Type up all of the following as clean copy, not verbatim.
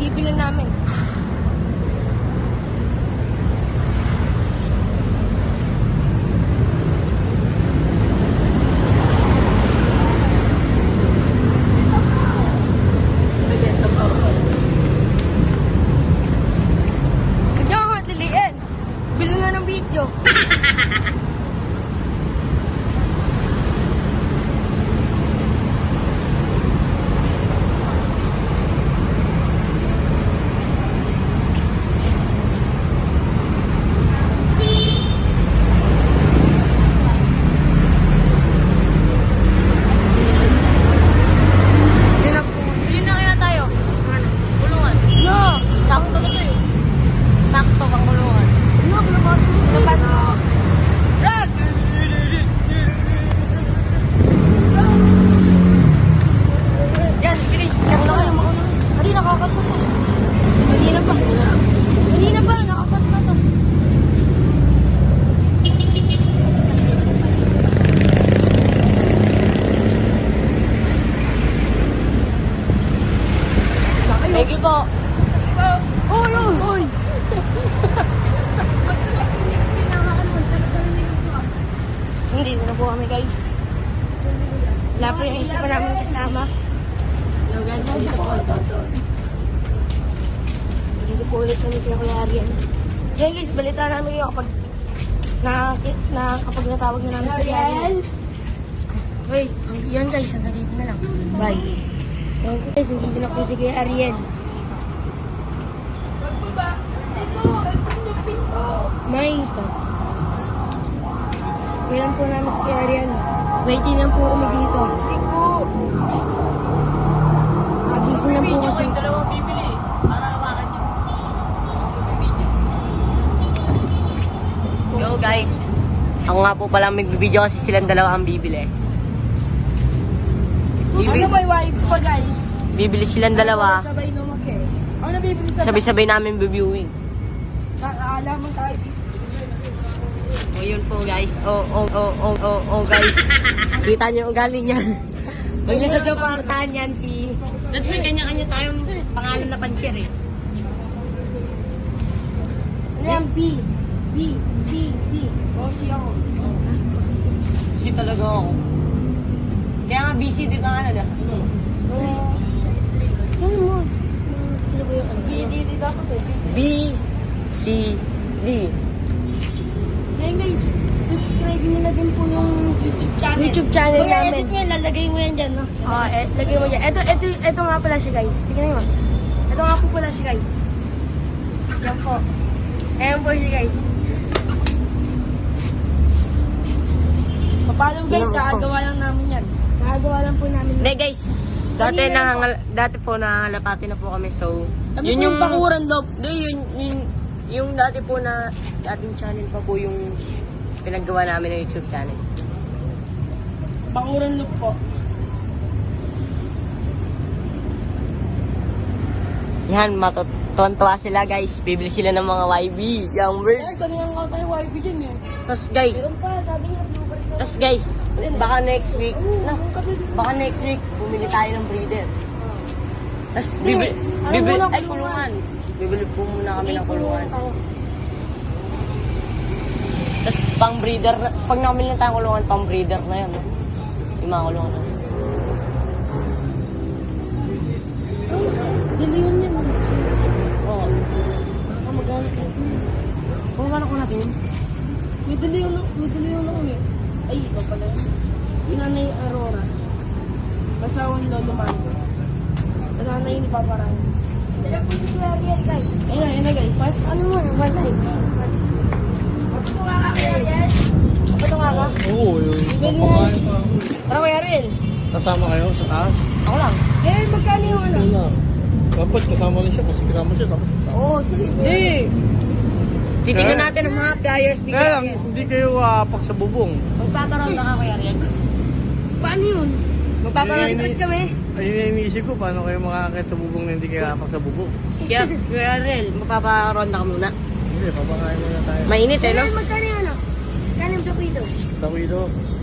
bibilan namin. Kanya ako matiliin. Bilan na ng video. Thank you po. Oy, oy, oy. Hindi na po kami, guys. Wala po yung isa pa namin kasama. Hello guys, dito po ito. Dito po ulit kami kaya Kuya Ariel. Yan guys, balita namin yung kapag kapag natawag na namin si Kuya Ariel. Wait, yan guys, hanggang dito na lang. Bye. Yan guys, hindi na po si Kuya Ariel. May ito. Kailan po namin si Kuya Ariel. Waiting lang po kami dito. Tiko! Abisin lang po kasi. Dalawang bibili para hawakan nyo. Yo guys. Ako nga po pala magbibideo kasi silang dalawa ang bibili. Ano ba yung wife pa guys? Bibili silang dalawa. Sabay lumaki. Ano bibili sa Sabay-sabay namin reviewing. Alaman tayo. O yun po guys. Oh guys. Kita niyo ugali niya. Huwag niyo sasapartahan yan si... That's may kanya-kanya tayong pangalan na pancher eh. Ano yan? B, C, D. O, C ako. Si talaga ako. Kaya nga busy din pangalan ah. Ano mo? B, D, D dapat eh. B, C, D. Ngayon guys, subscribe nyo na din po yung YouTube channel namin. Edit mo yan, lalagay mo yan dyan, no? Oo, lagay mo dyan. Ito nga pala siya guys. Tignan mo. Ito nga po pala siya guys. Yan po. Ayan po siya guys. Papalo guys, kakagawa lang namin yan. Kakagawa lang po namin. Hindi guys, dati po nahalapati na po kami so... Yun yung pakuran loob. Yung dati po na dating channel pa po yung pinaggawa namin ng YouTube channel. Pakuran loob po. Yan, matutuwa sila guys. Bibili sila ng mga YB. Yung bird. Kaya sabi nga tayo YB dyan eh. Tapos guys, Meron pa, sabi nga bloopers na. tapos guys, baka next week, bumili tayo ng breeder. Tapos bibili, ay kulungan. Bibili po muna kami ng kulungan. Tapos pang breeder, pag namin lang tayo kulungan, pang breeder na yan. Yung mga kulungan na. Dilihan yan. Oo. Baka magamit yan. Kulungan ako natin yun. May dilihan na kami. Ay, iba pala yun. Yung nanay Aurora. Kasawang Lolo Mando. Sa nanay ni Papa Ran. Dala po si Kuya Ariel, guys. Ayun na guys. Ano mo? 1 likes. Patunga ka, Kuya Ariel. Patunga ka? Oo, yun. Papakain pa ako. Tara, Kuya Ariel. Kasama kayo sa taas? Ako lang. Eh, magkano yung ano? Wala. Dapat kasama rin siya kasi kasama siya. Tapos Oo, sige. Hindi. Titignan natin ang mga flyers ni kaya Kuya lang, Ariel. hindi kayo aapak sa bubong. Magpaparonda ka, Kuya Ariel. Paano yun? Magpaparonda kami. Ayun na iniisip ko, paano kayo makakakit sa bubong na hindi kayo aapak sa bubong? Kaya, Kuya Ariel, magpaparonda ka muna. Hindi, papakain muna tayo. Mainit eh, no? Magkano yung ano? Magkano yung taquitos? Tawido.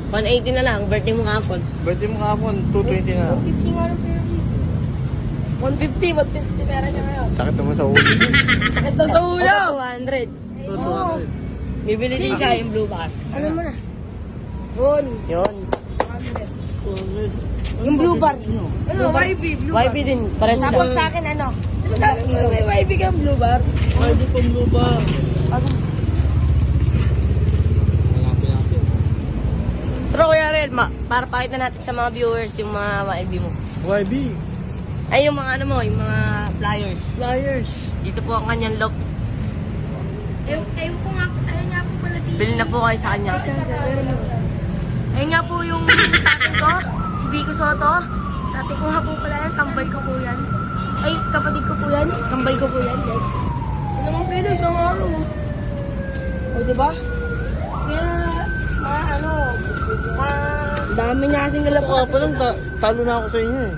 180 na lang, birthday mo kahapon. Birthday mo kahapon, 220 na. 50 nga lang pero 150 pera niya ngayon. Sakit naman sa ulo. Sakit daw sa ulo. 200. Oo. Bibili din siya yung blue bar. Ano mo na? Yun. Yun. 100. Yung blue bar. Ano, YB, blue bar. YB din. Pares na. Tapos sa akin ano? Di ba sabi ko may YB kang blue bar? Pwede pong lupa. Pero Kuya Red, para pakita natin sa mga viewers yung mga YB mo. YB. Ay, yung mga ano mo, yung mga flyers. Flyers. Dito po ang kanyang lock. Ayun po nga, ayun nga po pala si... Bili na po kayo sa kanya. Ayun nga po yung tatay ko, si Vico Soto. Tatay ko nga po pala yan, kambal ko po yan. Ay, kapatid ko po yan, kambal ko po yan, guys. Ano naman pwede, isang araw. O, diba? Kaya, ano, dami niya kasing galap. Ako pa lang, talo na ako sa inyo eh.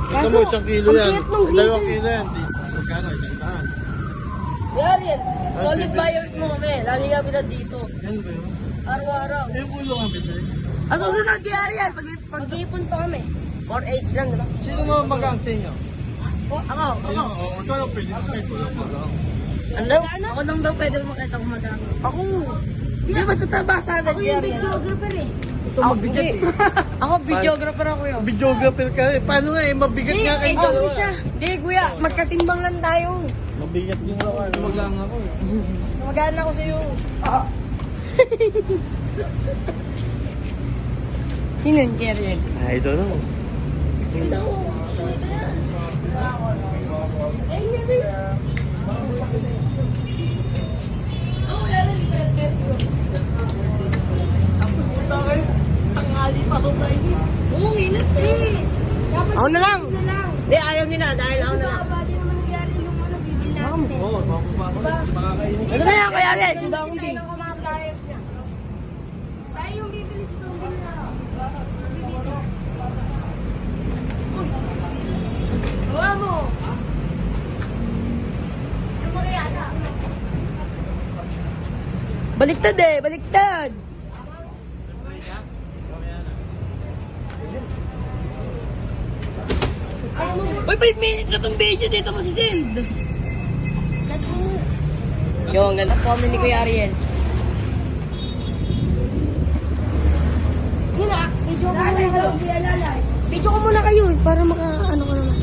Ito Kaso, mo, 1 kilo ang yan. cute nung 2 reason. kilo yan. Magkano? 100. Yan, yan. Solid buyers mo kami. Lagi kami na dito. Yan ba yun? Araw-araw. Yung ulo nga bitay. Ang susunod kay Ariel, pag-iipon pa kami. 4H lang, diba? Sino mo magang sa inyo? Ako. Ikaw lang pwede na kayo. Wala pa lang. Ano? Ako lang daw pwede makita kung magkano. Ako. Hindi, basta trabaho sa amin. Ako yung videographer eh. Ito mabigat eh. Ako, videographer ako yun. Videographer ka eh. Paano nga eh? Mabigat nga kayo ikaw dalawa. siya. Hindi, kuya. Magkatimbang lang tayo. Mabigat din ako. Magang ako eh. Magaan ako sa'yo. Sino yung Keriel? I don't know. Ito ko. Ito yan. Ay, hindi. Oh, yan ang perfect. Tangali pa ako kayo. Oo, init eh. Dapat Ako na lang. na lang. Hindi, ayaw nila dahil ako na lang. Pwede naman nangyari yung ano, bibili natin. Oo, makakainin. Ano na yan, Kuya Ariel? Si Dong Ding. Tayo yung bibili si Dong Ding na. Gawa mo. Baliktad eh, baliktad. Uy, 5 minutes na tong video dito masisend. Yo, ang ganda po ni Kuya Ariel. Video ko muna kayo. Video ko muna kayo para maka-ano ko naman.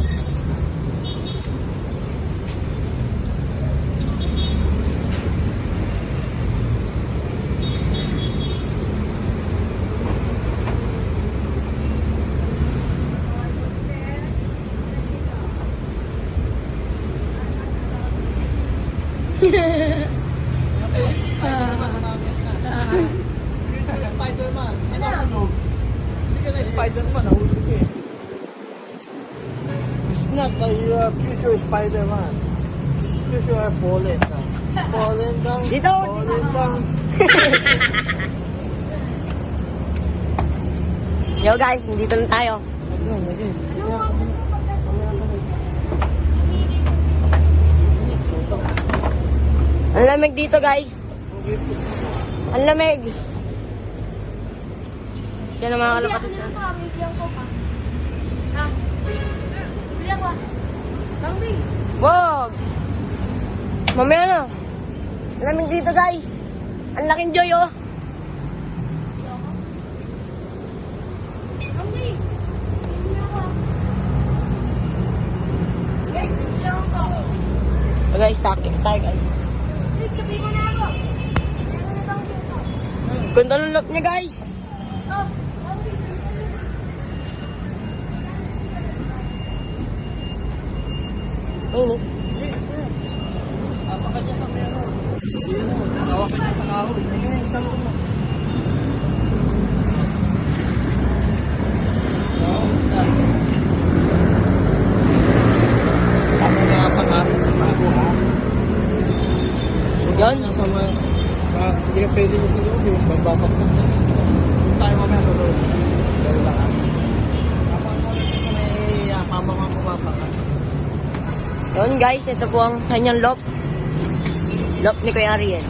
Spider-Man. Ano? Hindi ka na Spider-Man. Nahulog ka eh. It's not the future Spider-Man. Future Fallen down. Fallen down. Dito! Fallen down. Yo guys, nandito na tayo. Ang lamig dito guys. Ang lamig. Yan ang mga kalapatid sa... Wag! Mamaya na. Ang lamig dito guys. Ang laking joy oh. So guys, sakit tayo guys. Ganda ng look niya guys. Ayun eh. Napaka niya sa meron. Nawakan niya sa kahoy. Tapos na sa kahoy. Bago ha. Yan. Nasa mga... Hindi ka pwede niya sa loob yung magbabaksak na. Kung tayo mamaya sa loob. Dahil lang ha. Tapos may mama mga pumapakan. Yun guys, ito po ang kanyang lock. Lock ni Kuya Ariel.